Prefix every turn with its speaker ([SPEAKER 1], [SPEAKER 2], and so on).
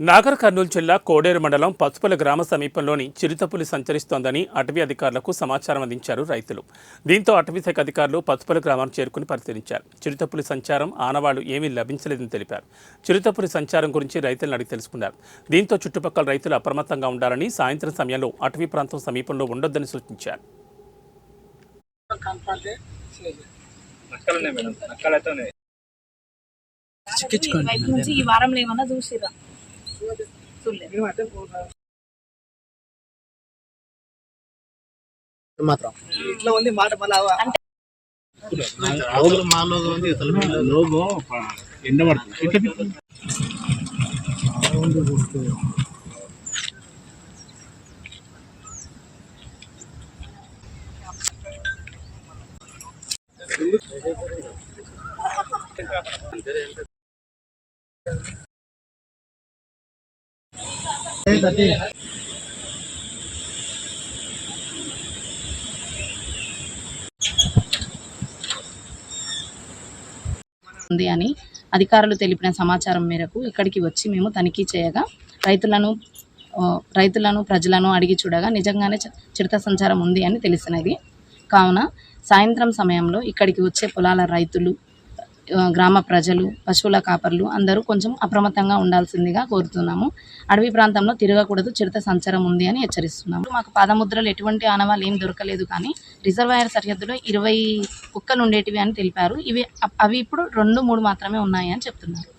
[SPEAKER 1] నాగర్ కర్నూలు జిల్లా కోడేరు మండలం పసుపుల గ్రామ సమీపంలోని చిరుతపులి సంచరిస్తోందని అటవీ అధికారులకు సమాచారం అందించారు రైతులు. దీంతో అటవీశాఖ అధికారులు పసుపుల గ్రామాన్ని చేరుకుని పరిశీలించారు. చిరుతపులి సంచారం ఆనవాళ్లు ఏమీ లభించలేదని తెలిపారు. చిరుతపులి సంచారం గురించి రైతులను అడిగి తెలుసుకున్నారు. దీంతో చుట్టుపక్కల రైతులు అప్రమత్తంగా ఉండాలని, సాయంత్రం సమయంలో అటవీ ప్రాంతం సమీపంలో ఉండొద్దని సూచించారు.
[SPEAKER 2] ఇట్లా ఉంది మాట మళ్ళీ మాలో ఉంది అసలు లోగో ఎండబడుతుంది.
[SPEAKER 3] ఉంది అని అధికారులు తెలిపిన సమాచారం మేరకు ఇక్కడికి వచ్చి మేము తనిఖీ చేయగా రైతులను ప్రజలను అడిగి చూడగా నిజంగానే చిరుత సంచారం ఉంది అని తెలిసినది. కావున సాయంత్రం సమయంలో ఇక్కడికి వచ్చే పొలాల రైతులు, గ్రామ ప్రజలు, పశువుల కాపర్లు అందరూ కొంచెం అప్రమత్తంగా ఉండాల్సిందిగా కోరుతున్నాము. అడవి ప్రాంతంలో తిరగకూడదు, చిరుత సంచారం ఉంది అని హెచ్చరిస్తున్నాము. మాకు పాదముద్రలు ఎటువంటి ఆనవాళ్ళు ఏం దొరకలేదు, కానీ రిజర్వాయర్ సరిహద్దులో 20 కుక్కలు ఉండేటివి అని తెలిపారు. అవి ఇప్పుడు 2-3 మాత్రమే ఉన్నాయి అని చెప్తున్నారు.